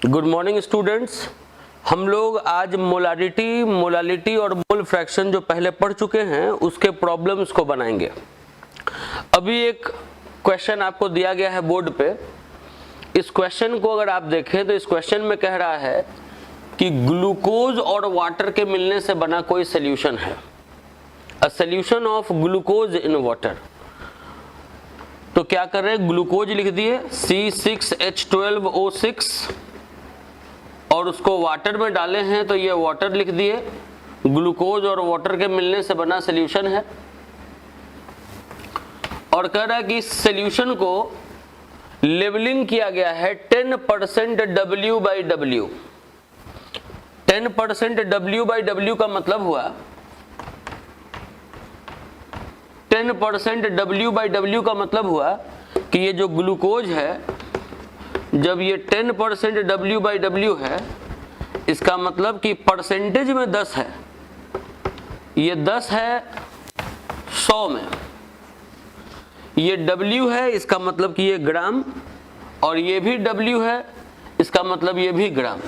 Good morning students. हम लोग आज मोलालिटी और मोल फ्रैक्शन जो पहले पढ़ चुके हैं उसके प्रॉब्लम्स को बनाएंगे। अभी एक क्वेश्चन आपको दिया गया है बोर्ड पे। इस क्वेश्चन को अगर आप देखें तो इस क्वेश्चन में कह रहा है कि ग्लूकोज और वाटर के मिलने से बना कोई सोल्यूशन है, a solution of glucose in water. तो क्या कर रहे हैं, ग्लूकोज लिख दिए C6H12O6 और उसको वाटर में डाले हैं तो ये वाटर लिख दिए। ग्लूकोज और वाटर के मिलने से बना सोल्यूशन है और कह रहा है कि इस सोल्यूशन को लेवलिंग किया गया है 10% W/W। 10% W/W का मतलब हुआ 10% W/W का मतलब हुआ कि ये जो ग्लूकोज है, जब ये 10% W/W है, इसका मतलब कि परसेंटेज में 10 है, ये 10 है 100 में, ये W है, इसका मतलब कि ये ग्राम, और ये भी W है, इसका मतलब ये भी ग्राम।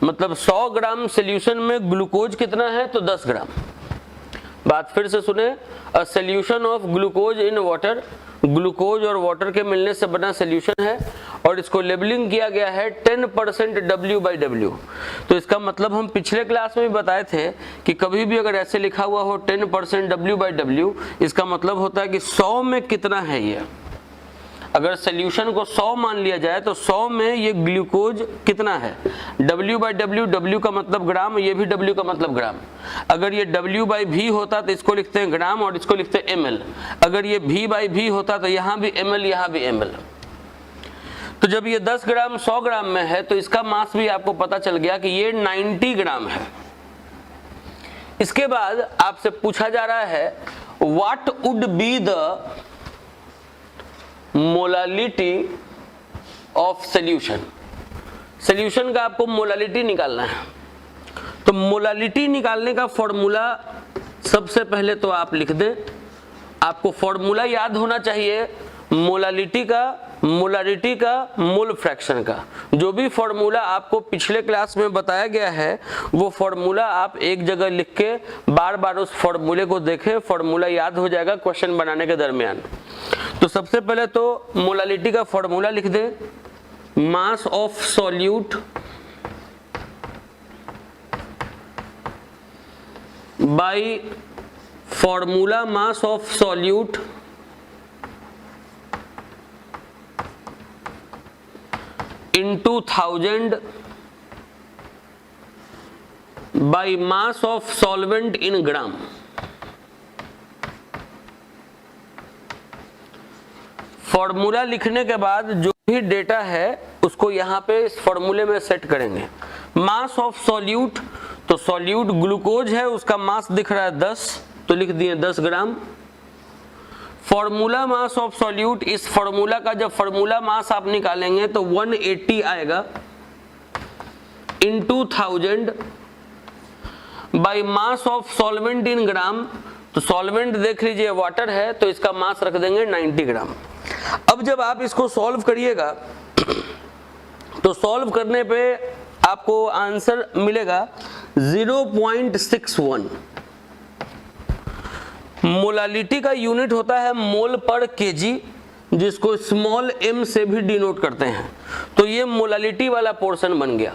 मतलब 100 ग्राम सोल्यूशन में ग्लूकोज कितना है, तो 10 ग्राम। बात फिर से सुने, a solution of glucose in water, glucose और वाटर के मिलने से बना सोल्यूशन है और इसको लेबलिंग किया गया है 10% W/W। तो इसका मतलब हम पिछले क्लास में भी बताए थे कि कभी भी अगर ऐसे लिखा हुआ हो 10% W/W, इसका मतलब होता है कि 100 में कितना है ये। अगर सोल्यूशन को 100 मान लिया जाए तो 100 में ये ग्लूकोज कितना है, W/W, W का मतलब ग्राम, ये भी W का मतलब ग्राम। अगर ये W/V होता तो इसको लिखते हैं ग्राम और इसको लिखते हैं ml। अगर ये V/V होता तो यहाँ भी ml, यहाँ भी ml। तो जब ये 10 ग्राम 100 ग्राम में है तो इसका मास भी आपको पता चल गया कि ये 90 ग्राम है। इसके बाद आपसे पूछा जा रहा है what would be the molality of solution. Solution का आपको मोलालिटी निकालना है। तो मोलालिटी निकालने का फॉर्मूला सबसे पहले तो आप लिख दें। आपको फॉर्मूला याद होना चाहिए मोलालिटी का, मोल फ्रैक्शन का। जो भी फॉर्मूला आपको पिछले क्लास में बताया गया है वो फॉर्मूला आप एक जगह लिख के बार बार उस फॉर्मूले को देखें, फॉर्मूला याद हो जाएगा क्वेश्चन बनाने के दरमियान। तो सबसे पहले तो मोलालिटी का फॉर्मूला लिख दें, मास of solute by formula mass of solute into 1000 by mass of solvent in gram। Formula लिखने के बाद जो भी डेटा है उसको यहाँ पे इस फॉर्मूले में सेट करेंगे। मास ऑफ सॉल्यूट, तो सॉल्यूट ग्लूकोज है, उसका मास दिख रहा है 10, तो लिख दिए 10 ग्राम। फॉर्मूला मास ऑफ सॉल्यूट, इस फॉर्मूला का जब फॉर्मूला मास आप निकालेंगे तो 180 आएगा into 1000 by mass of solvent in gram. तो सॉल्वेंट देख लीजिए वाटर है तो इसका मास रख देंगे 90 ग्राम। अब जब आप इसको सॉल्व करिएगा तो सॉल्व करने पे आपको आंसर मिलेगा 0.61। मोलालिटी का यूनिट होता है मोल पर केजी, जिसको स्मॉल m से भी डिनोट करते हैं। तो ये मोलालिटी वाला पोर्शन बन गया।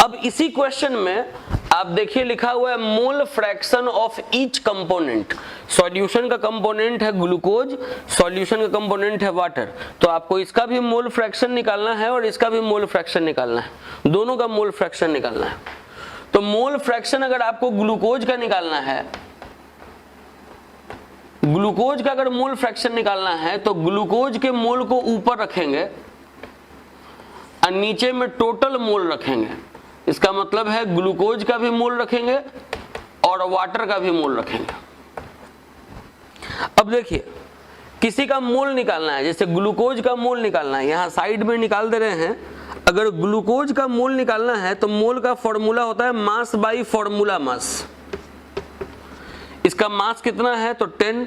अब इसी क्वेश्चन में आप देखिए लिखा हुआ है मोल fraction of each component. Solution का कंपोनेंट है ग्लूकोज, सॉल्यूशन का कंपोनेंट है वाटर। तो आपको इसका भी मोल फ्रैक्शन निकालना है और इसका भी मोल फ्रैक्शन निकालना है, दोनों का मोल फ्रैक्शन निकालना है। तो मोल फ्रैक्शन अगर आपको ग्लूकोज का निकालना है, ग्लूकोज का अगर मोल फ्रैक्शन निकालना है तो ग्लूकोज के मोल को ऊपर रखेंगे और नीचे में टोटल मोल रखेंगे। इसका मतलब है ग्लूकोज का भी मोल रखेंगे और वाटर का भी मोल रखेंगे। अब देखिए किसी का मोल निकालना है, जैसे ग्लूकोज का मोल निकालना है, यहां साइड में निकाल दे रहे हैं। अगर ग्लूकोज का मोल निकालना है तो मोल का फॉर्मूला होता है मास बाय फॉर्मूला मास। इसका मास कितना है तो 10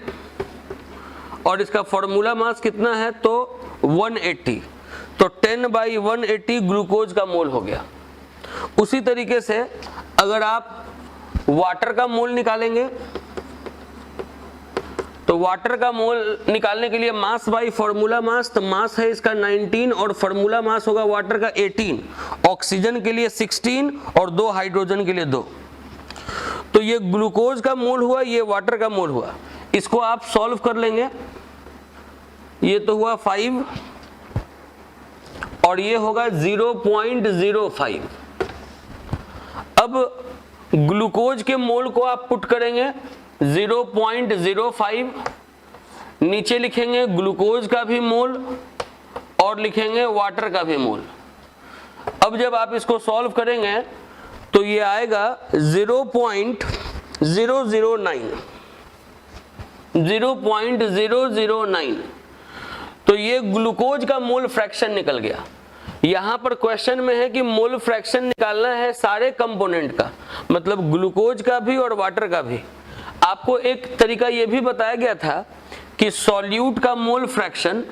और इसका फॉर्मूला मास कितना है तो 180। तो 10/180 ग्लूकोज का मोल हो गया। उसी तरीके से अगर आप वाटर का मोल निकालेंगे तो वाटर का मोल निकालने के लिए मास बाई फॉर्मूला मास, तो मास है इसका 19 और फॉर्मूला मास होगा वाटर का 18, ऑक्सीजन के लिए 16 और 2 हाइड्रोजन के लिए 2। तो ये ग्लूकोज का मोल हुआ, ये वाटर का मोल हुआ। इसको आप सॉल्व कर लेंगे, ये तो हुआ 5 और ये होगा 0.05। अब ग्लूकोज के मोल को आप पुट करेंगे 0.05, नीचे लिखेंगे ग्लूकोज का भी मोल और लिखेंगे वाटर का भी मोल। अब जब आप इसको सॉल्व करेंगे तो ये आएगा 0.009। तो ये ग्लूकोज का मोल फ्रैक्शन निकल गया। यहां पर क्वेश्चन में है कि मोल फ्रैक्शन निकालना है सारे कंपोनेंट का, मतलब ग्लूकोज का भी और वाटर का भी। आपको एक तरीका यह भी बताया गया था कि सॉल्यूट का मोल फ्रैक्शन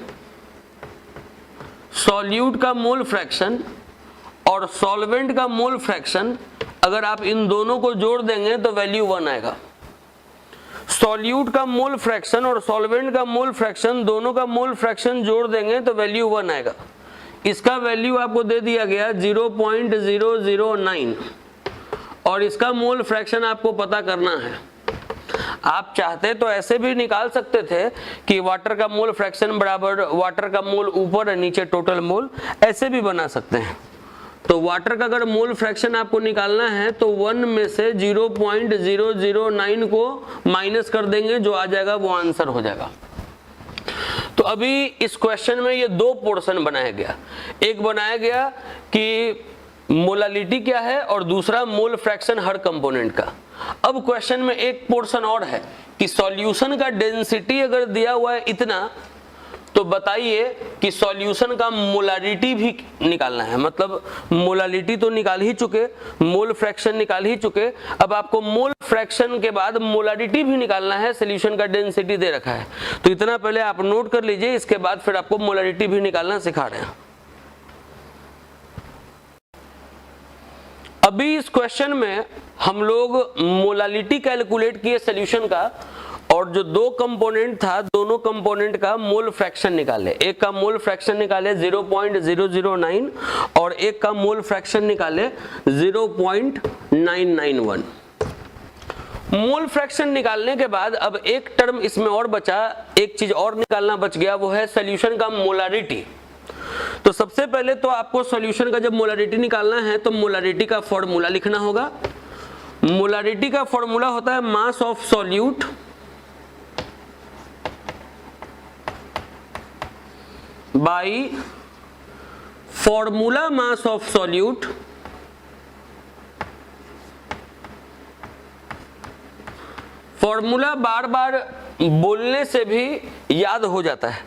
और सॉल्वेंट का मोल फ्रैक्शन, अगर आप इन दोनों को जोड़ देंगे तो वैल्यू 1 आएगा। सॉल्यूट का मोल फ्रैक्शन और सॉल्वेंट का मोल फ्रैक्शन, दोनों का मोल फ्रैक्शन जोड़ देंगे तो वैल्यू 1 आएगा। इसका वैल्यू आपको दे दिया गया 0.009 और इसका मोल फ्रैक्शन आपको पता करना है। आप चाहते तो ऐसे भी निकाल सकते थे कि वाटर का मोल फ्रैक्शन बराबर वाटर का मोल ऊपर और नीचे टोटल मोल, ऐसे भी बना सकते हैं। तो वाटर का अगर मोल फ्रैक्शन आपको निकालना है तो 1 में से 0.009 को माइनस कर देंगे, जो आ जाएगा वो आंसर हो जाएगा। तो अभी इस क्वेश्चन में ये 2 पोर्शन बनाया गया। एक बनाया गया कि मोलालिटी क्या है और दूसरा मोल फ्रैक्शन हर कंपोनेंट का। अब क्वेश्चन में एक पोर्शन और है कि सॉल्यूशन का डेंसिटी अगर दिया हुआ है इतना, तो बताइए कि सॉल्यूशन का मोलारिटी भी निकालना है। मतलब मोलालिटी तो निकाल ही चुके, मोल फ्रैक्शन निकाल ही चुके, अब आपको मोल फ्रैक्शन के बाद मोलारिटी भी निकालना है। सॉल्यूशन का डेंसिटी दे रखा है, तो इतना पहले आप नोट कर लीजिए, इसके बाद फिर आपको मोलारिटी भी निकालना सिखा रहे हैं। अभी इस क्वेश्चन में हम लोग मोलालिटी कैलकुलेट किए सॉल्यूशन का, और जो 2 कंपोनेंट था दोनों कंपोनेंट का मोल फ्रैक्शन निकाले। एक का मोल फ्रैक्शन निकाले 0.009 और एक का मोल फ्रैक्शन निकाले 0.991। मोल फ्रैक्शन निकालने के बाद अब एक टर्म इसमें और बचा, एक चीज और निकालना बच गया, वो है सॉल्यूशन का मोलारिटी। तो सबसे पहले तो आपको सॉल्यूशन का जब मोलारिटी निकालना है तो मोलारिटी का फॉर्मूला लिखना होगा। मोलारिटी का फॉर्मूला होता है mass of solute by formula mass of solute formula बार बार बोलने से भी याद हो जाता है।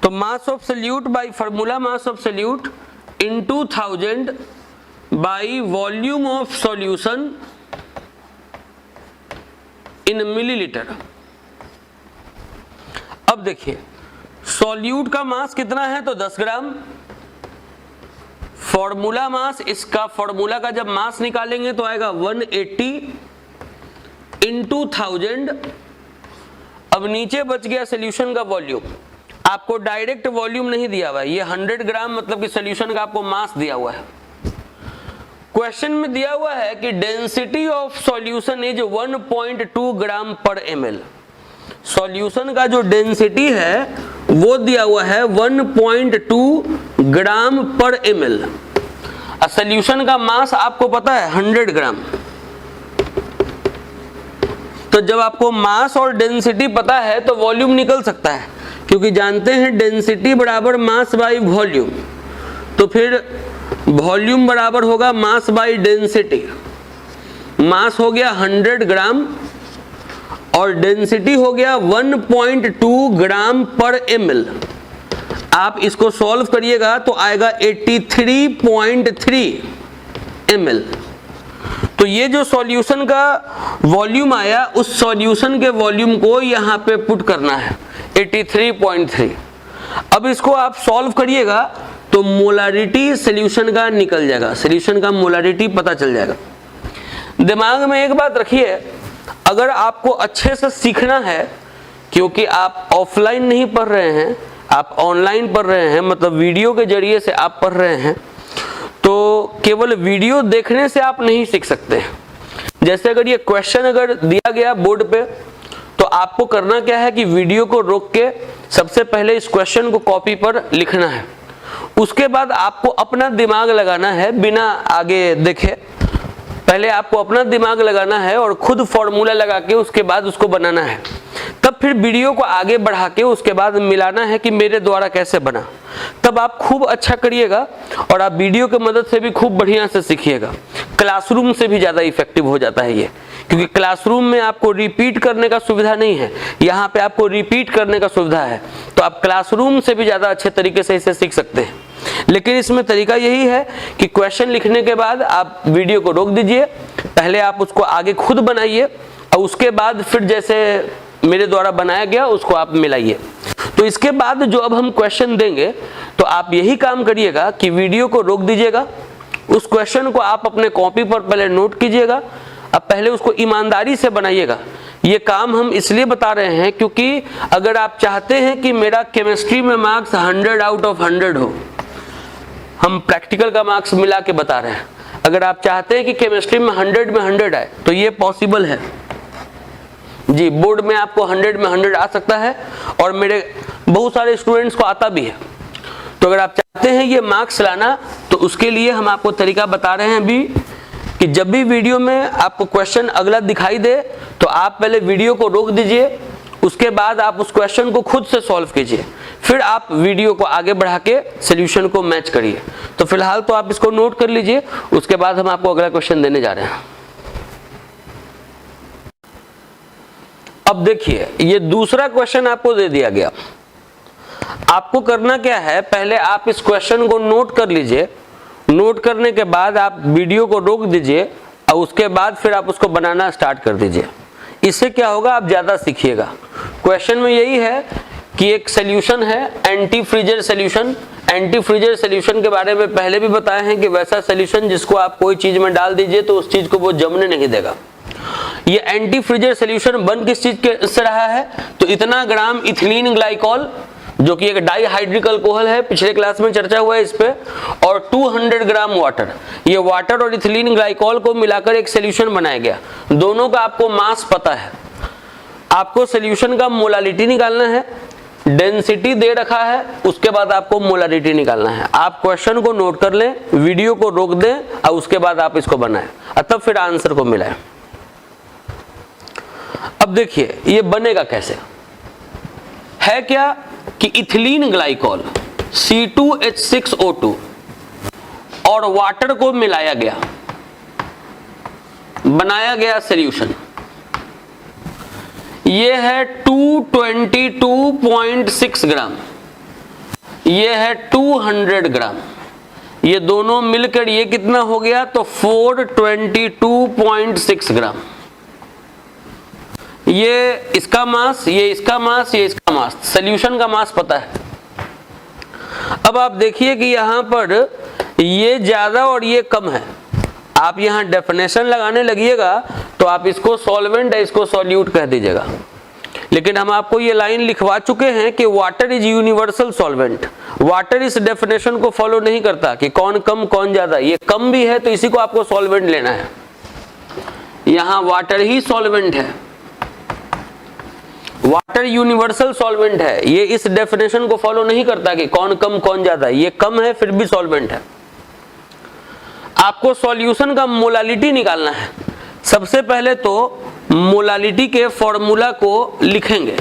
तो mass of solute by formula mass of solute into 1000 by volume of solution in millilitre. अब देखिए सॉल्यूट का मास कितना है, तो 10 ग्राम। फॉर्मूला मास, इसका फॉर्मूला का जब मास निकालेंगे तो आएगा 180 इंटू 1000। अब नीचे बच गया सॉल्यूशन का वॉल्यूम। आपको डायरेक्ट वॉल्यूम नहीं दिया हुआ है, ये 100 ग्राम मतलब कि सॉल्यूशन का आपको मास दिया हुआ है। क्वेश्चन में दिया हुआ है कि डेंसिटी ऑफ सॉल्यूशन इज 1.2 ग्राम पर ml। सॉल्यूशन का जो डेंसिटी है वो दिया हुआ है 1.2 ग्राम पर ml। सॉल्यूशन का मास आपको पता है 100 ग्राम। तो जब आपको मास और डेंसिटी पता है तो वॉल्यूम निकल सकता है, क्योंकि जानते हैं डेंसिटी बराबर मास बाई वॉल्यूम। तो फिर वॉल्यूम बराबर होगा मास बाई डेंसिटी। मास हो गया 100 ग्राम और डेंसिटी हो गया 1.2 ग्राम पर ml। आप इसको सॉल्व करिएगा तो आएगा 83.3 ml। तो ये जो सॉल्यूशन का वॉल्यूम आया, उस सॉल्यूशन के वॉल्यूम को यहां पे पुट करना है 83.3। अब इसको आप सॉल्व करिएगा तो मोलारिटी सॉल्यूशन का निकल जाएगा, सॉल्यूशन का मोलारिटी पता चल जाएगा। दिमाग में एक बात रखिए, अगर आपको अच्छे से सीखना है, क्योंकि आप ऑफलाइन नहीं पढ़ रहे हैं, आप ऑनलाइन पढ़ रहे हैं, मतलब वीडियो के जरिए से आप पढ़ रहे हैं, तो केवल वीडियो देखने से आप नहीं सीख सकते। जैसे अगर ये क्वेश्चन अगर दिया गया बोर्ड पे, तो आपको करना क्या है कि वीडियो को रोक के सबसे पहले इस क्वेश्चन को कॉपी पर लिखना है। उसके बाद आपको अपना दिमाग लगाना है, बिना आगे देखे पहले आपको अपना दिमाग लगाना है और खुद फॉर्मूला लगा के उसके बाद उसको बनाना है। तब फिर वीडियो को आगे बढ़ा के उसके बाद मिलाना है कि मेरे द्वारा कैसे बना। तब आप खूब अच्छा करिएगा और आप वीडियो की मदद से भी खूब बढ़िया से सीखिएगा। क्लासरूम से भी ज़्यादा इफेक्टिव हो जाता है ये, क्योंकि क्लासरूम में आपको रिपीट करने का सुविधा नहीं है, यहाँ पे आपको रिपीट करने का सुविधा है। तो आप क्लासरूम से भी ज़्यादा अच्छे तरीके से इसे सीख सकते हैं। लेकिन इसमें तरीका यही है कि क्वेश्चन लिखने के बाद आप वीडियो को रोक दीजिए, पहले आप उसको आगे खुद बनाइए और उसके बाद फिर जैसे मेरे द्वारा बनाया गया उसको आप मिलाइए। तो इसके बाद जो अब हम क्वेश्चन देंगे, तो आप यही काम करिएगा कि वीडियो को रोक दीजिएगा, उस क्वेश्चन को आप अपने कॉपी पर पहले नोट कीजिएगा, अब पहले उसको ईमानदारी से बनाइएगा। ये काम हम इसलिए बता रहे हैं क्योंकि अगर आप चाहते हैं कि मेरा केमिस्ट्री में मार्क्स 100 आउट ऑफ 100 हो, हम प्रैक्टिकल का मार्क्स मिला के बता रहे हैं, अगर आप चाहते हैं कि केमिस्ट्री में 100 में 100 आए तो ये पॉसिबल है जी। बोर्ड में आपको 100 में 100 आ सकता है और मेरे बहुत सारे स्टूडेंट्स को आता भी है। तो अगर आप चाहते हैं ये मार्क्स लाना, तो उसके लिए हम आपको तरीका बता रहे हैं अभी कि जब भी वीडियो में आपको क्वेश्चन अगला दिखाई दे तो आप पहले वीडियो को रोक दीजिए, उसके बाद आप उस क्वेश्चन को खुद से सॉल्व कीजिए, फिर आप वीडियो को आगे बढ़ा के सॉल्यूशन को मैच करिए। तो फिलहाल तो आप इसको नोट कर लीजिए, उसके बाद हम आपको अगला क्वेश्चन देने जा रहे हैं। अब देखिए, ये दूसरा क्वेश्चन आपको दे दिया गया। आपको करना क्या है, पहले आप इस क्वेश्चन को नोट कर लीजिए, नोट करने के बाद आप वीडियो को रोक दीजिए और उसके बाद फिर आप उसको बनाना स्टार्ट कर दीजिए। इससे क्या होगा, आप ज्यादा सीखिएगा। क्वेश्चन में यही है कि एक सॉल्यूशन है anti freezer solution. Anti freezer solution के बारे में पहले भी बताए हैं कि वैसा सॉल्यूशन जिसको आप कोई चीज में डाल दीजिए तो उस चीज को वो जमने नहीं देगा। ये एंटी फ्रीजर सॉल्यूशन बन किस चीज के से रहा है, तो इतना ग्राम इथिलीन ग्लाइकॉल, जो कि एक डाइहाइड्रिक अल्कोहल है, पिछले क्लास में चर्चा हुआ है इस पे, और 200 ग्राम वाटर। ये वाटर और इथिलीन ग्लाइकॉल को मिलाकर एक सॉल्यूशन बनाया गया। दोनों का आपको मास पता है, आपको सॉल्यूशन का मोलालिटी निकालना है, डेंसिटी दे रखा है, उसके बाद आपको मोलारिटी निकालना है। आप क्वेश्चन को नोट कर लें, वीडियो को रोक दें और उसके बाद आप इसको बनाएं और तब फिर आंसर को मिलाएं। अब देखिए ये बनेगा कैसे, है क्या कि इथिलीन ग्लाइकॉल C2H6O2 और वाटर को मिलाया गया, बनाया गया सॉल्यूशन। ये है 222.6 ग्राम, ये है 200 ग्राम, ये दोनों मिलकर ये कितना हो गया, तो 422.6 ग्राम। ये इसका मास, ये इसका मास, ये इसका मास, सॉल्यूशन का मास पता है। अब आप देखिए कि यहां पर ये ज्यादा और ये कम है। आप यहां डेफिनेशन लगाने लगिएगा तो आप इसको सॉल्वेंट है, इसको सॉल्यूट कह दीजिएगा। लेकिन हम आपको ये लाइन लिखवा चुके हैं कि water is universal solvent. Water इस डेफिनेशन को फॉलो नहीं करता कि कौन कम कौन ज्यादा, ये कम भी है तो इसी को आपको सॉल्वेंट लेना है। यहां वाटर ही सॉल्वेंट है, वाटर यूनिवर्सल सॉल्वेंट है, ये इस डेफिनेशन को फॉलो नहीं करता कि कौन कम कौन ज्यादा, ये कम है फिर भी सॉल्वेंट है। आपको सॉल्यूशन का मोलालिटी निकालना है। सबसे पहले तो मोलालिटी के फॉर्मूला को लिखेंगे,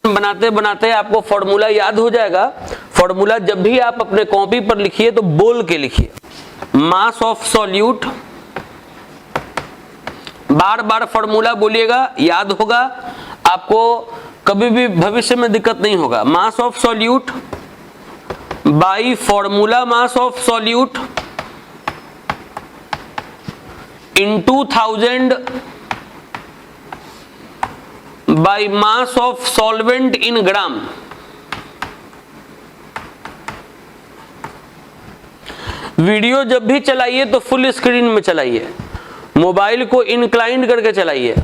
बनाते बनाते आपको फॉर्मूला याद हो जाएगा। फॉर्मूला जब भी आप अपने कॉपी पर लिखिए तो बोल के लिखिए, मास of solute, bar bar formula बोलिएगा, याद होगा आपको, कभी भी भविष्य में दिक्कत नहीं होगा। मास of solute by formula mass of solute into 1000 by mass of solvent in gram। Video जब भी चलाइए तो फुल स्क्रीन में चलाइए, मोबाइल को इंक्लाइंड करके चलाइए,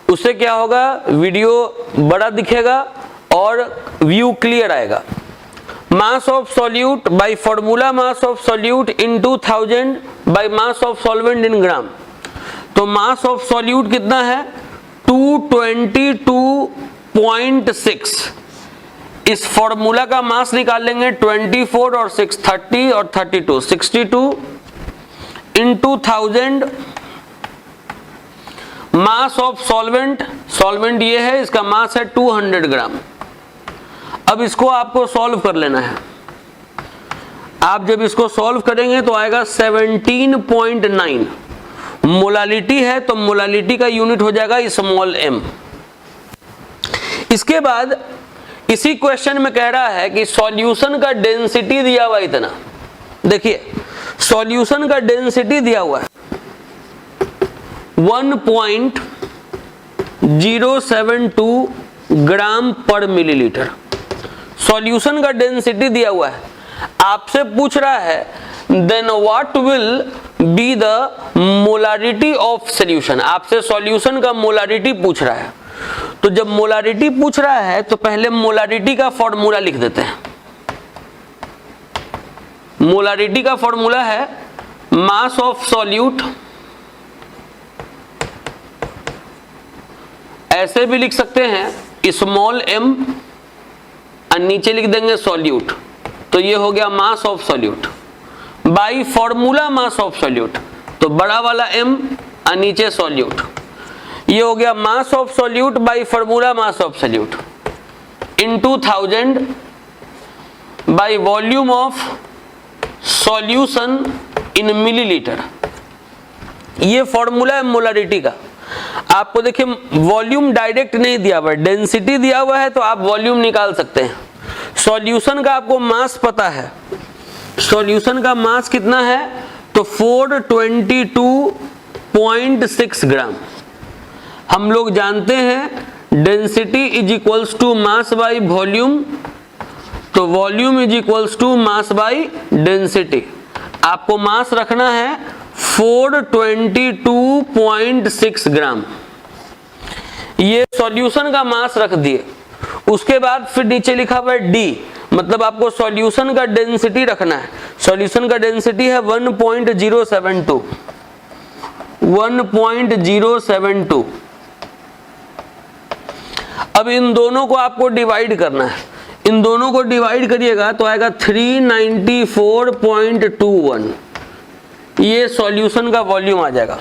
उससे क्या होगा, वीडियो बड़ा दिखेगा और व्यू क्लियर आएगा। Mass of solute by formula mass of solute in 2000 by mass of solvent in gram. तो मास ऑफ सॉल्यूट कितना है, 222.6। इस फॉर्मूला का मास निकाल लेंगे 24 और 6 30 और 32 62 into 1000 mass of solvent, solvent ये है, इसका मास है 200 ग्राम। अब इसको आपको सॉल्व कर लेना है। आप जब इसको सॉल्व करेंगे तो आएगा 17.9। मोलालिटी है तो मोलालिटी का यूनिट हो जाएगा स्मॉल m। इसके बाद इसी क्वेश्चन में कह रहा है कि सॉल्यूशन का डेंसिटी दिया हुआ इतना, देखिए सॉल्यूशन का डेंसिटी दिया हुआ है 1.072 ग्राम पर मिलीलीटर। सॉल्यूशन का डेंसिटी दिया हुआ है, आपसे पूछ रहा है then what will be the molarity of solution. आपसे सॉल्यूशन का मोलारिटी पूछ रहा है, तो जब मोलारिटी पूछ रहा है तो पहले मोलारिटी का फॉर्मूला लिख देते हैं। मोलारिटी का फॉर्मूला है मास ऑफ सॉल्यूट, ऐसे भी लिख सकते हैं स्मॉल m और नीचे लिख देंगे सॉल्यूट, तो ये हो गया मास of solute by formula mass of solute, तो बड़ा वाला m और नीचे सॉल्यूट, ये हो गया मास of solute by formula mass of solute into 1000 by volume of solution in millilitre. ये फॉर्मूला है मोलारिटी का। आपको देखिए वॉल्यूम डायरेक्ट नहीं दिया हुआ है, डेंसिटी दिया हुआ है तो आप वॉल्यूम निकाल सकते हैं। सॉल्यूशन का आपको मास पता है, सॉल्यूशन का मास कितना है, तो 422.6 ग्राम। हम लोग जानते हैं density is equals to mass by volume, तो volume is equals to mass by density. आपको मास रखना है 422.6 ग्राम, ये सॉल्यूशन का मास रख दिए। उसके बाद फिर नीचे लिखा हुआ है डी, मतलब आपको सॉल्यूशन का डेंसिटी रखना है। सॉल्यूशन का डेंसिटी है 1.072। अब इन दोनों को आपको डिवाइड करना है, इन दोनों को डिवाइड करिएगा तो आएगा 394.21। ये सॉल्यूशन का वॉल्यूम आ जाएगा।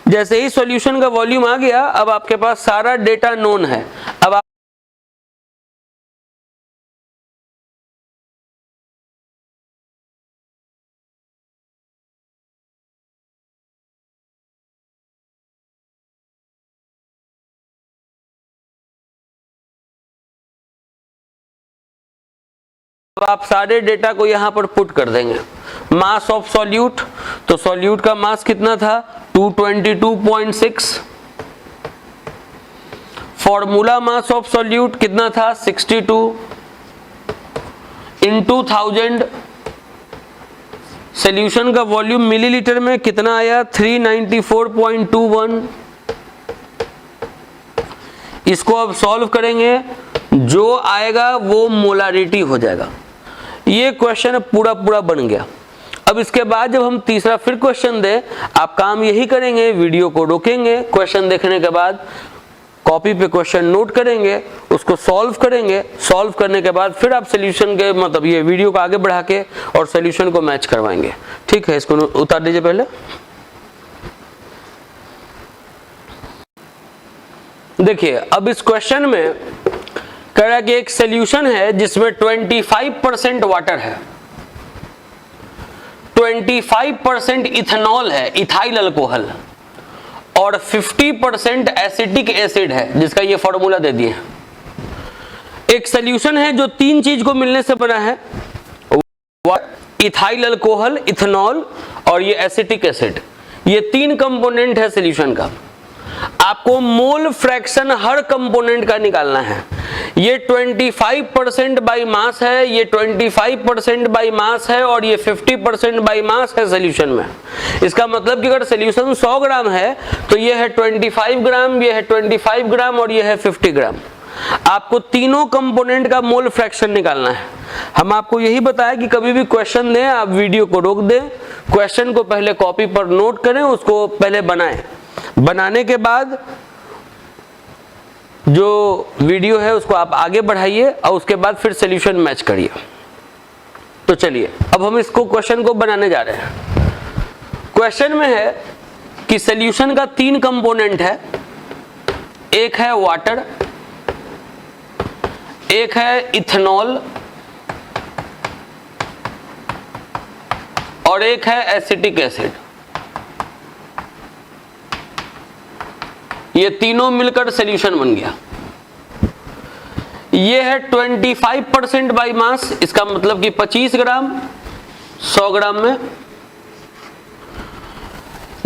जैसे ही सॉल्यूशन का वॉल्यूम आ गया, अब आपके पास सारा डेटा नोन है। अब आप सारे डेटा को यहां पर पुट कर देंगे। मास ऑफ सॉल्यूट, तो सॉल्यूट का मास कितना था 222.6। फॉर्मूला मास ऑफ सॉल्यूट कितना था 62 इंटू 1000। सॉल्यूशन का वॉल्यूम मिलीलीटर में कितना आया 394.21। इसको अब सॉल्व करेंगे, जो आएगा वो मोलारिटी हो जाएगा। ये क्वेश्चन पूरा बन गया। अब इसके बाद जब हम तीसरा फिर क्वेश्चन दे, आप काम यही करेंगे, वीडियो को रोकेंगे, क्वेश्चन देखने के बाद कॉपी पे क्वेश्चन नोट करेंगे, उसको सॉल्व करेंगे। सॉल्व करने के बाद फिर आप सॉल्यूशन के मतलब ये वीडियो को आगे बढ़ा के और सॉल्यूशन को मैच करवाएंगे। ठीक है, इसको उतार दीजिए पहले। देखिए अब इस क्वेश्चन में कह रहा है कि एक सॉल्यूशन है जिसमें 25% वाटर है, 25% इथेनॉल है, इथाइल अल्कोहल, और 50% एसिटिक एसिड है, जिसका ये फॉर्मूला दे दिए। एक सॉल्यूशन है जो तीन चीज को मिलने से बना है, इथाइल अल्कोहल, इथेनॉल और ये एसिटिक एसिड। ये तीन कंपोनेंट है सॉल्यूशन का। आपको मोल फ्रैक्शन हर कंपोनेंट का निकालना है। ये 25% बाई मास है, ये 25% बाई मास है और ये 50% बाई मास है सोल्यूशन में। इसका मतलब कि अगर सोल्यूशन 100 ग्राम है तो ये है 25 ग्राम, ये है 25 ग्राम और ये है 50 ग्राम। आपको तीनों कंपोनेंट का मोल फ्रैक्शन निकालना है। हम आपको यही बताया कि कभी भी क्वेश्चन दें आप वीडियो को रोक दें, क्वेश्चन को पहले कॉपी पर नोट करें, उसको पहले बनाएं, बनाने के बाद जो वीडियो है उसको आप आगे बढ़ाइए और उसके बाद फिर सॉल्यूशन मैच करिए। तो चलिए अब हम इसको क्वेश्चन को बनाने जा रहे हैं। क्वेश्चन में है कि सॉल्यूशन का 3 कंपोनेंट है, एक है वाटर, एक है इथेनॉल और एक है एसिटिक एसिड। ये तीनों मिलकर सॉल्यूशन बन गया। ये है 25% बाई मास, इसका मतलब कि 25 ग्राम 100 ग्राम में।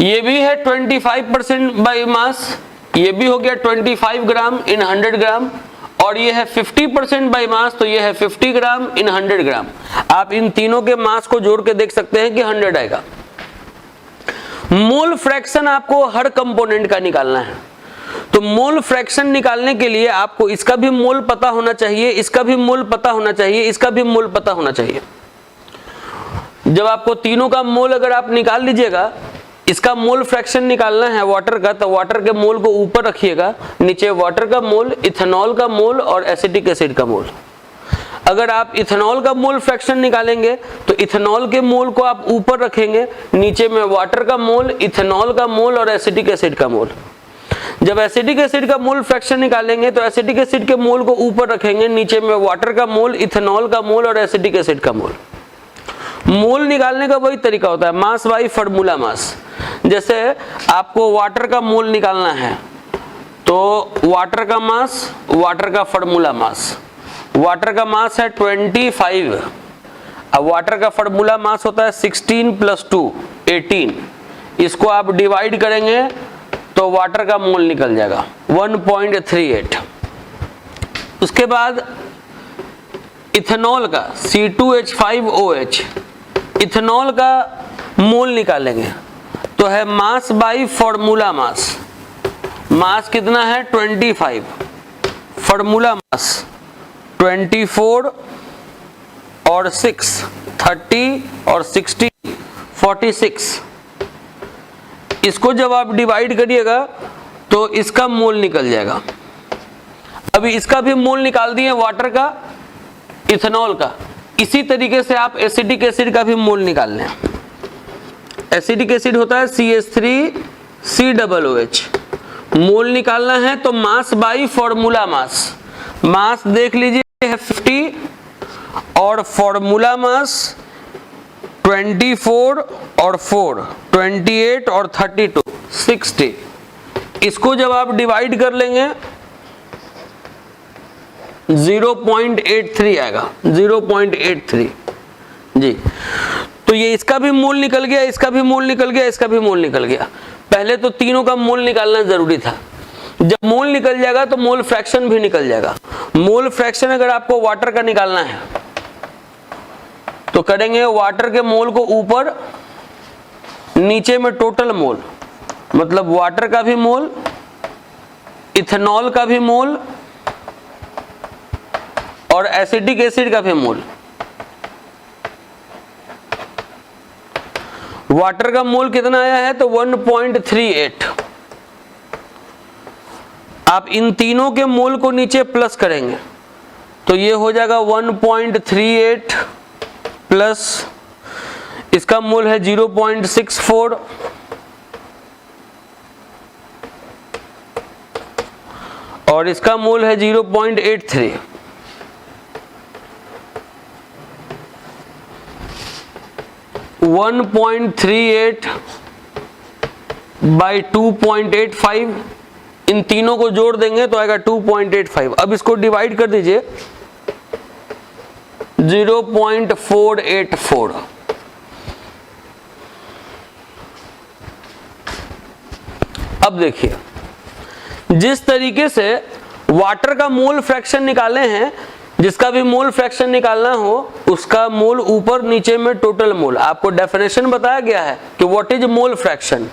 ये भी है 25% बाई मास, ये भी हो गया 25 ग्राम इन 100 ग्राम और ये है 50% बाई मास, तो ये है 50 ग्राम इन 100 ग्राम। आप इन तीनों के मास को जोड़ के देख सकते हैं कि 100 आएगा। मोल फ्रैक्शन आपको हर कंपोनेंट का निकालना है। तो मोल फ्रैक्शन निकालने के लिए आपको इसका भी मोल पता होना चाहिए, इसका भी मोल पता होना चाहिए, इसका भी मोल पता होना चाहिए। जब आपको तीनों का मोल अगर आप निकाल लीजिएगा, इसका मोल फ्रैक्शन निकालना है वाटर का, तो वाटर के मोल को ऊपर रखिएगा, नीचे वाटर का मोल, इथेनॉल का मोल और एसिटिक एसिड का मोल। अगर आप इथेनॉल का मोल फ्रैक्शन निकालेंगे तो इथेनॉल के मोल को आप ऊपर रखेंगे, नीचे में वाटर का मोल, इथेनॉल का मोल और एसिटिक एसिड का मोल। जब एसिटिक एसिड का मोल फ्रैक्शन निकालेंगे तो एसिटिक एसिड के मोल को ऊपर रखेंगे, नीचे में वाटर का मोल, इथेनॉल का मोल और एसिटिक एसिड का मोल। मोल निकालने का वही तरीका होता है, मास बाई फॉर्मूला मास। जैसे आपको वाटर का मोल निकालना है तो वाटर का मास, वाटर का फॉर्मूला मास, वाटर का मास है 25, अब वाटर का फॉर्मूला मास होता है 16 + 2 18। इसको आप डिवाइड करेंगे तो वाटर का मोल निकल जाएगा 1.38। उसके बाद इथेनॉल का C2H5OH, इथेनॉल का मोल निकालेंगे तो है मास बाई फॉर्मूला मास। मास कितना है 25, फॉर्मूला मास 24 और 6 30 और 60 46। इसको जब आप डिवाइड करिएगा तो इसका मोल निकल जाएगा। अभी इसका भी मोल निकाल दिए वाटर का, इथेनॉल का। इसी तरीके से आप एसिटिक एसिड का भी मोल निकाल लें। एसिटिक एसिड होता है CH3COOH। मोल निकालना है तो मास बाई फॉर्मूला मास। मास देख लीजिए है 50 और फॉर्मूला मास 24 और 4 28 और 32 60। इसको जब आप डिवाइड कर लेंगे 0.83 आएगा, 0.83 जी। तो ये इसका भी मोल निकल गया, इसका भी मोल निकल गया, इसका भी मोल निकल गया। पहले तो तीनों का मोल निकालना जरूरी था। जब मोल निकल जाएगा तो मोल फ्रैक्शन भी निकल जाएगा। मोल फ्रैक्शन अगर आपको वाटर का निकालना है तो करेंगे वाटर के मोल को ऊपर, नीचे में टोटल मोल, मतलब वाटर का भी मोल, इथेनॉल का भी मोल और एसिटिक एसिड का भी मोल। वाटर का मोल कितना आया है तो 1.38। आप इन तीनों के मोल को नीचे प्लस करेंगे तो ये हो जाएगा 1.38 प्लस इसका मोल है 0.64 और इसका मोल है 0.83। वन 1.38 बाई 2.85, इन तीनों को जोड़ देंगे तो आएगा 2.85। अब इसको डिवाइड कर दीजिए 0.484। अब देखिए जिस तरीके से वाटर का मोल फ्रैक्शन निकाले हैं, जिसका भी मोल फ्रैक्शन निकालना हो उसका मोल ऊपर नीचे में टोटल मोल। आपको डेफिनेशन बताया गया है कि what is mole fraction.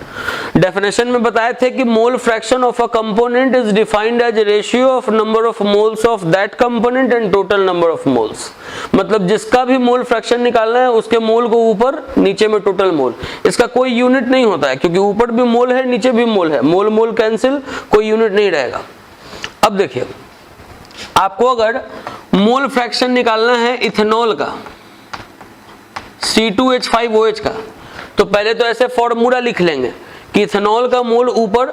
Definition में बताए थे कि mole fraction of a component is defined as ratio of number of moles of that component and total number of moles. मतलब जिसका भी मोल फ्रैक्शन निकालना है उसके मोल को ऊपर नीचे में टोटल मोल। इसका कोई यूनिट नहीं होता है क्योंकि ऊपर भी मोल है नीचे भी मोल है, मोल मोल कैंसिल, कोई यूनिट नहीं रहेगा। अब देखिए आपको अगर मोल फ्रैक्शन निकालना है इथेनॉल का C2H5OH का, तो पहले तो ऐसे फॉर्मूला लिख लेंगे कि इथेनॉल का मोल ऊपर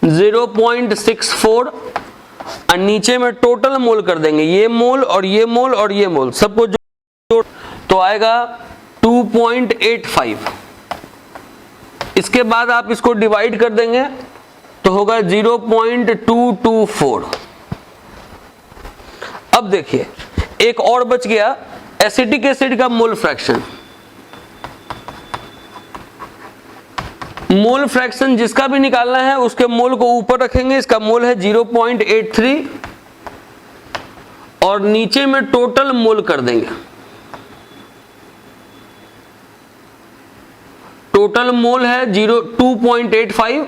0.64 और नीचे में टोटल मोल कर देंगे, ये मोल और ये मोल और ये मोल सबको जोड़ तो आएगा 2.85। इसके बाद आप इसको डिवाइड कर देंगे तो होगा 0.224। अब देखिए एक और बच गया एसिटिक एसिड का मोल फ्रैक्शन। मोल फ्रैक्शन जिसका भी निकालना है उसके मोल को ऊपर रखेंगे, इसका मोल है 0.83 और नीचे में टोटल मोल कर देंगे। टोटल मोल है 2.85।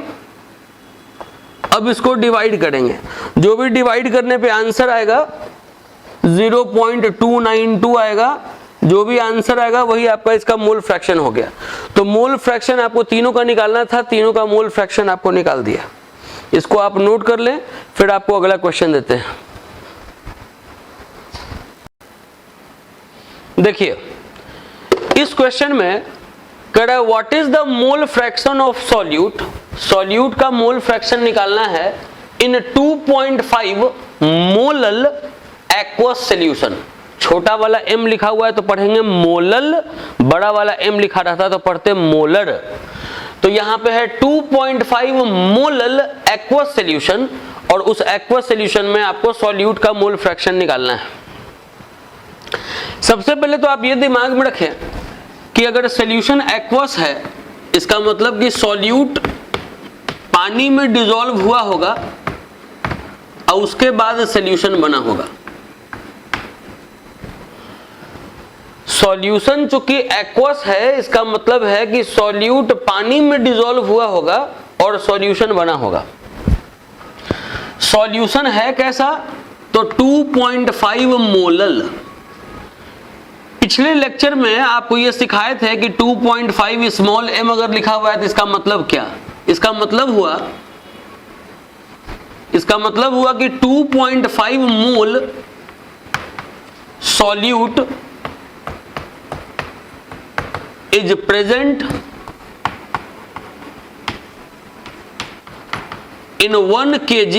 अब इसको डिवाइड करेंगे, जो भी डिवाइड करने पे आंसर आएगा 0.292 आएगा। जो भी आंसर आएगा वही आपका इसका मोल फ्रैक्शन हो गया। तो मोल फ्रैक्शन आपको तीनों का निकालना था, तीनों का मोल फ्रैक्शन आपको निकाल दिया। इसको आप नोट कर लें, फिर आपको अगला क्वेश्चन देते हैं। देखिए इस क्वेश्चन में कह रहा है what is the mole fraction of solute. Solute का मोल फ्रैक्शन निकालना है इन 2.5 मोलल एक्वस सॉल्यूशन। छोटा वाला m लिखा हुआ है तो पढ़ेंगे मोलल, बड़ा वाला m लिखा रहता तो पढ़ते मोलर। तो यहां पे है 2.5 मोलल एक्वस सॉल्यूशन और उस एक्वस सॉल्यूशन में आपको सॉल्यूट का मोल फ्रैक्शन निकालना है। सबसे पहले तो आप ये दिमाग में रखें कि अगर सॉल्यूशन एक्वस है इसका मतलब कि सॉल्यूट पानी में डिसॉल्व हुआ होगा और उसके बाद सॉल्यूशन बना होगा। सॉल्यूशन चूंकि एक्वस है इसका मतलब है कि सॉल्यूट पानी में डिसॉल्व हुआ होगा और सॉल्यूशन बना होगा। सॉल्यूशन है कैसा, तो 2.5 मोलल। पिछले लेक्चर में आपको यह सिखाए थे कि 2.5 स्मॉल m अगर लिखा हुआ है तो इसका मतलब क्या, इसका मतलब हुआ कि 2.5 मोल solute is present in 1 kg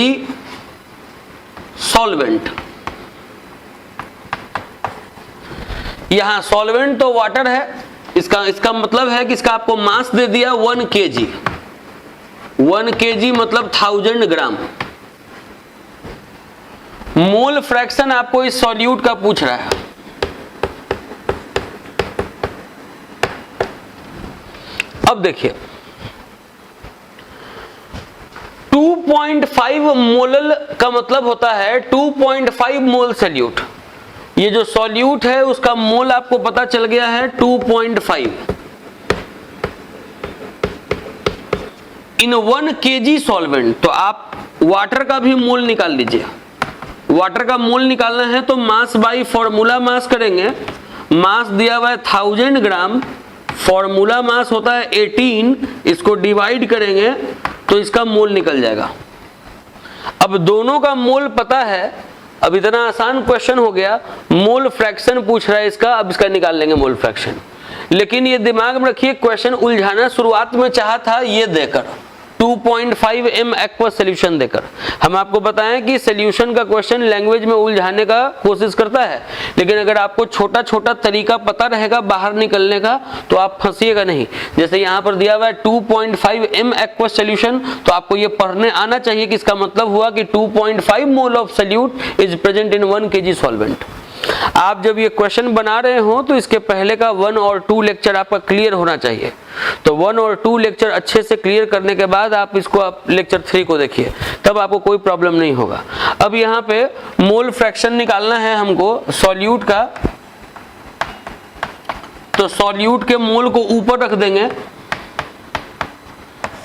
solvent। यहां सॉल्वेंट तो वाटर है, इसका मतलब है कि इसका आपको मास दे दिया 1 kg। 1 kg मतलब 1000 ग्राम। मोल फ्रैक्शन आपको इस सॉल्यूट का पूछ रहा है। अब देखिए 2.5 मोलल का मतलब होता है 2.5 मोल सॉल्यूट। ये जो सॉल्यूट है उसका मोल आपको पता चल गया है 2.5 इन 1 kg सॉल्वेंट। तो आप वाटर का भी मोल निकाल लीजिए। वाटर का मोल निकालना है तो मास बाई फॉर्मूला मास करेंगे। मास दिया हुआ है 1000 ग्राम, फॉर्मूला मास होता है 18, इसको डिवाइड करेंगे तो इसका मोल निकल जाएगा। अब दोनों का मोल पता है, अब इतना आसान क्वेश्चन हो गया। मोल फ्रैक्शन पूछ रहा है इसका, अब इसका निकाल लेंगे मोल फ्रैक्शन। लेकिन ये दिमाग में रखिए क्वेश्चन उलझाना शुरुआत में चाहा था ये देकर 2.5 m एक्वस सॉल्यूशन देकर। हम आपको बताएं कि सॉल्यूशन का क्वेश्चन लैंग्वेज में उलझाने का कोशिश करता है, लेकिन अगर आपको छोटा छोटा तरीका पता रहेगा बाहर निकलने का तो आप फंसिएगा नहीं। जैसे यहाँ पर दिया हुआ है 2.5 m एक्वस सॉल्यूशन, तो आपको ये पढ़ने आना चाहिए कि इसका मतलब हुआ कि 2.5 mole of solute is present in 1 kg solvent. आप जब ये क्वेश्चन बना रहे हो तो इसके पहले का 1 और 2 लेक्चर आपका क्लियर होना चाहिए। तो 1 और 2 लेक्चर अच्छे से क्लियर करने के बाद आप इसको लेक्चर 3 को देखिए, तब आपको कोई प्रॉब्लम नहीं होगा। अब यहाँ पे मोल फ्रैक्शन निकालना है हमको सॉल्यूट का, तो सॉल्यूट के मोल को ऊपर रख देंगे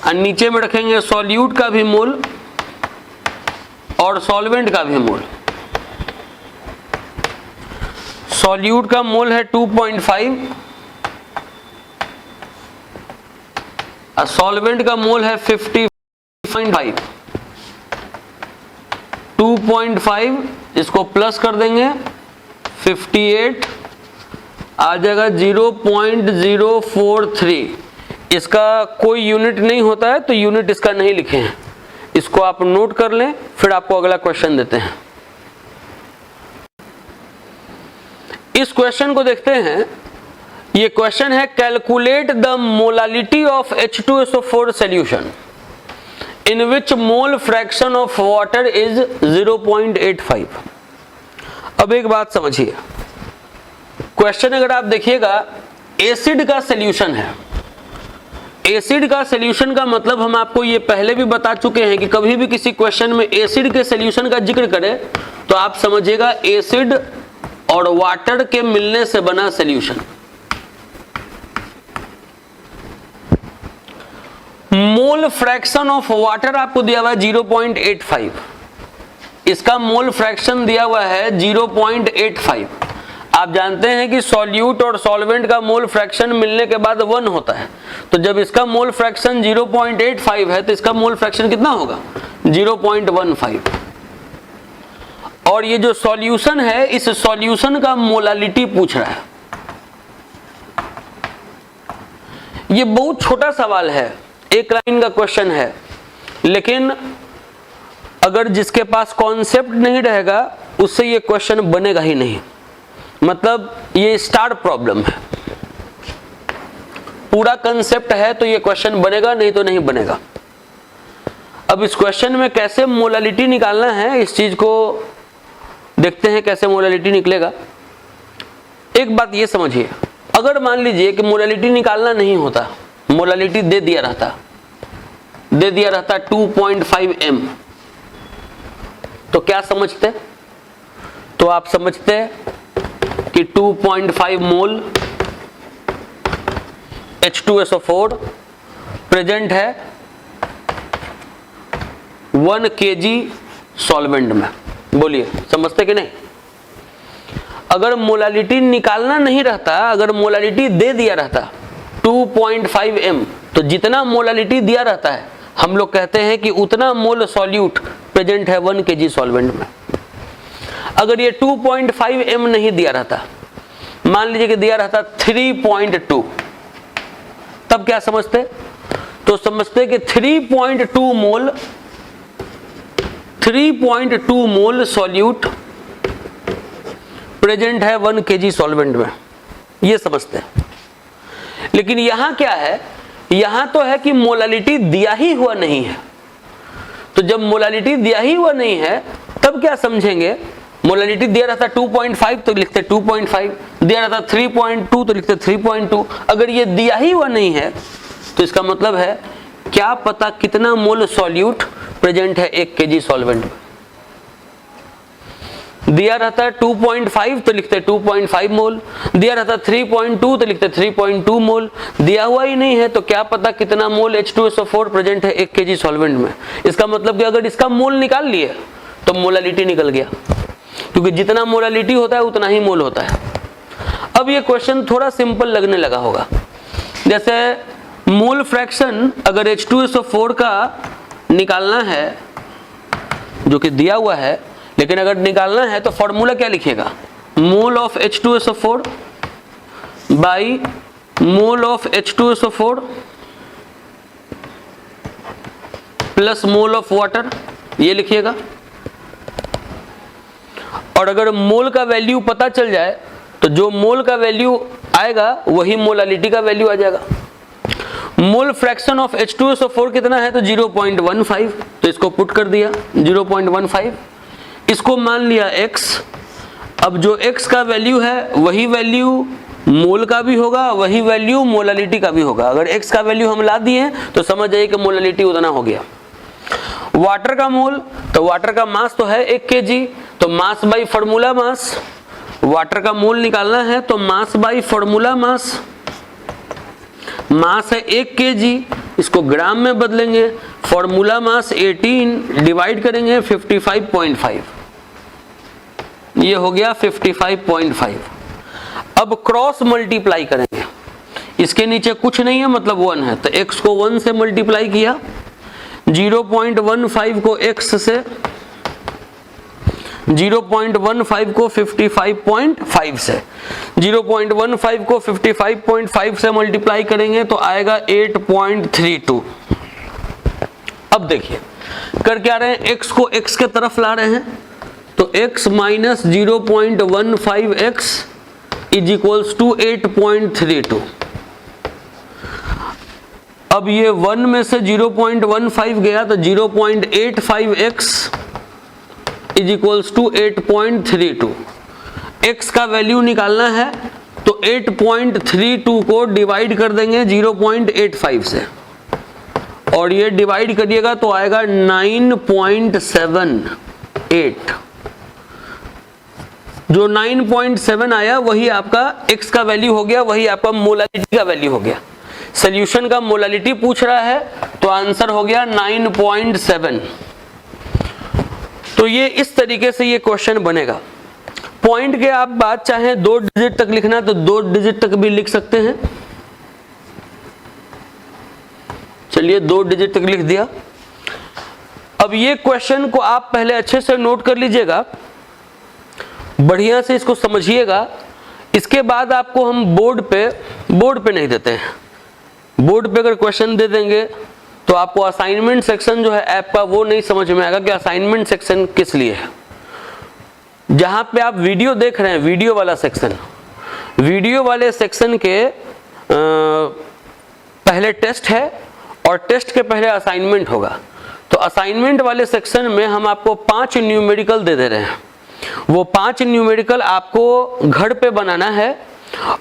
और नीचे में रखेंगे सॉल्यूट का भी मोल और सॉल्वेंट का भी मोल। सॉल्यूट का मोल है 2.5 और सॉल्वेंट का मोल है 50.5। 2.5 इसको प्लस कर देंगे 58 आ जाएगा 0.043। इसका कोई यूनिट नहीं होता है तो यूनिट इसका नहीं लिखे हैं, इसको आप नोट कर लें, फिर आपको अगला क्वेश्चन देते हैं। इस क्वेश्चन को देखते हैं। ये क्वेश्चन है calculate the molality of H2SO4 solution in which mole fraction of water is 0.85। अब एक बात समझिए, क्वेश्चन अगर आप देखिएगा एसिड का सॉल्यूशन है। एसिड का सॉल्यूशन का मतलब हम आपको ये पहले भी बता चुके हैं कि कभी भी किसी क्वेश्चन में एसिड के सॉल्यूशन का जिक्र करें तो आप समझिएगा एसिड और वाटर के मिलने से बना solution. Mole fraction of water आपको दिया हुआ है 0.85, इसका मोल फ्रैक्शन दिया हुआ है 0.85। आप जानते हैं कि सॉल्यूट और सॉल्वेंट का मोल फ्रैक्शन मिलने के बाद 1 होता है, तो जब इसका मोल फ्रैक्शन 0.85 है तो इसका मोल फ्रैक्शन कितना होगा 0.15। और ये जो सॉल्यूशन है इस सॉल्यूशन का मोलालिटी पूछ रहा है। ये बहुत छोटा सवाल है, एक लाइन का क्वेश्चन है, लेकिन अगर जिसके पास कॉन्सेप्ट नहीं रहेगा उससे ये क्वेश्चन बनेगा ही नहीं। मतलब ये स्टार प्रॉब्लम है, पूरा कंसेप्ट है तो ये क्वेश्चन बनेगा, नहीं तो नहीं बनेगा। अब इस क्वेश्चन में कैसे मोलालिटी निकालना है इस चीज को देखते हैं, कैसे मोलालिटी निकलेगा। एक बात ये समझिए, अगर मान लीजिए कि मोलालिटी निकालना नहीं होता, मोलालिटी दे दिया रहता 2.5 m, तो क्या समझते? तो आप समझते कि 2.5 मोल H2SO4 प्रेजेंट है 1 kg सॉल्वेंट में। बोलिए समझते कि नहीं? अगर मोलालिटी निकालना नहीं रहता, अगर मोलालिटी दे दिया रहता 2.5 m, तो जितना मोलालिटी दिया रहता है हम लोग कहते हैं कि उतना मोल सॉल्यूट प्रेजेंट है 1 kg सॉल्वेंट में। अगर ये 2.5 m नहीं दिया रहता, मान लीजिए कि दिया रहता 3.2, तब क्या समझते? तो समझते कि 3.2 मोल सॉल्यूट प्रेजेंट है 1 kg सॉल्वेंट में, ये समझते हैं। लेकिन यहां क्या है, यहां तो है कि मोलालिटी दिया ही हुआ नहीं है। तो जब मोलालिटी दिया ही हुआ नहीं है तब क्या समझेंगे? मोलालिटी दिया रहता 2.5 तो लिखते 2.5, दिया रहता 3.2 तो लिखते 3.2। अगर ये दिया ही हुआ नहीं है तो इसका मतलब है क्या पता कितना मोल सॉल्यूट प्रेजेंट है 1 kg सॉल्वेंट में। दिया रहता 2.5 तो लिखते 2.5 मोल, दिया रहता 3.2 तो लिखते 3.2 मोल। दिया हुआ ही नहीं है तो क्या पता कितना मोल H2SO4 प्रेजेंट है 1 kg सॉल्वेंट में। इसका मतलब कि अगर इसका मोल निकाल लिए तो मोलालिटी निकल गया, क्योंकि जितना मोलालिटी होता है उतना ही मोल होता है। अब ये क्वेश्चन थोड़ा सिंपल लगने लगा होगा, जैसे मोल फ्रैक्शन अगर H2SO4 का निकालना है जो कि दिया हुआ है, लेकिन अगर निकालना है तो फॉर्मूला क्या लिखिएगा? Mole of H2SO4 by mole of H2SO4 plus mole of water, ये लिखिएगा। और अगर मोल का वैल्यू पता चल जाए तो जो मोल का वैल्यू आएगा वही मोलालिटी का वैल्यू आ जाएगा। मोल फ्रैक्शन ऑफ H2SO4 कितना है? तो 0.15, तो इसको पुट कर दिया 0.15, इसको मान लिया x। अब जो x का वैल्यू है वही वैल्यू मोल का भी होगा, वही वैल्यू मोलालिटी का भी होगा। अगर x का वैल्यू हम ला दिए तो समझ जाइए कि मोलालिटी उतना हो गया। वाटर का मोल, तो वाटर का मास तो है 1 kg, तो mass by formula mass, water का मोल निकालना है तो मास बाई फॉर्मूला मास, मास है 1 kg, इसको ग्राम में बदलेंगे, फॉर्मूला मास 18 डिवाइड करेंगे 55.5, ये हो गया 55.5। अब क्रॉस मल्टीप्लाई करेंगे, इसके नीचे कुछ नहीं है मतलब 1 है, तो x को 1 से मल्टीप्लाई किया, 0.15 को x से, 0.15 को 55.5 से, 0.15 को 55.5 से मल्टीप्लाई करेंगे तो आएगा 8.32। अब देखिए कर क्या रहे हैं, x को x के तरफ ला रहे हैं, तो x minus 0.15x is equals to 8.32। अब ये 1 में से 0.15 गया तो 0.85x is equals to 8.32। x का वैल्यू निकालना है तो 8.32 को डिवाइड कर देंगे 0.85 से, और ये डिवाइड करिएगा तो आएगा 9.78। जो 9.7 आया वही आपका x का वैल्यू हो गया, वही आपका मोलालिटी का वैल्यू हो गया। सॉल्यूशन का मोलालिटी पूछ रहा है तो आंसर हो गया 9.7। तो ये इस तरीके से ये क्वेश्चन बनेगा। पॉइंट के आप बात चाहें 2 डिजिट तक लिखना तो 2 डिजिट तक भी लिख सकते हैं। चलिए 2 डिजिट तक लिख दिया। अब ये क्वेश्चन को आप पहले अच्छे से नोट कर लीजिएगा, बढ़िया से इसको समझिएगा। इसके बाद आपको हम बोर्ड पे नहीं देते हैं, बोर्ड पे अगर क्वेश्चन दे देंगे तो आपको असाइनमेंट सेक्शन जो है ऐप का वो नहीं समझ में आएगा कि असाइनमेंट सेक्शन किस लिए है। जहां पे आप वीडियो देख रहे हैं, वीडियो वाला सेक्शन, वीडियो वाले सेक्शन के पहले टेस्ट है और टेस्ट के पहले असाइनमेंट होगा। तो असाइनमेंट वाले सेक्शन में हम आपको 5 न्यूमेरिकल दे रहे हैं। वो 5 न्यूमेरिकल आपको घर पे बनाना है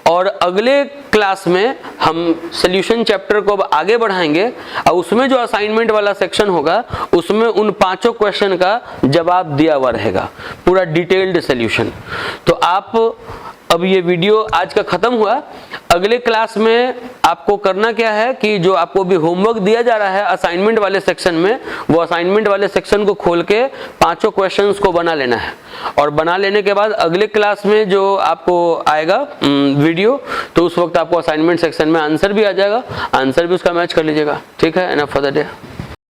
और अगले क्लास में हम सॉल्यूशन चैप्टर को अब आगे बढ़ाएंगे और उसमें जो असाइनमेंट वाला सेक्शन होगा उसमें उन 5 क्वेश्चन का जवाब दिया हुआ रहेगा, पूरा डिटेल्ड सॉल्यूशन। तो आप अब ये वीडियो आज का खत्म हुआ। अगले क्लास में आपको करना क्या है कि जो आपको भी होमवर्क दिया जा रहा है असाइनमेंट वाले सेक्शन में, वो असाइनमेंट वाले सेक्शन को खोल के 5 क्वेश्चंस को बना लेना है, और बना लेने के बाद अगले क्लास में जो आपको आएगा वीडियो, तो उस वक्त आपको असाइनमेंट सेक्शन में आंसर भी आ जाएगा, आंसर भी उसका मैच कर लीजिएगा। ठीक है, एनफ फॉर द डे।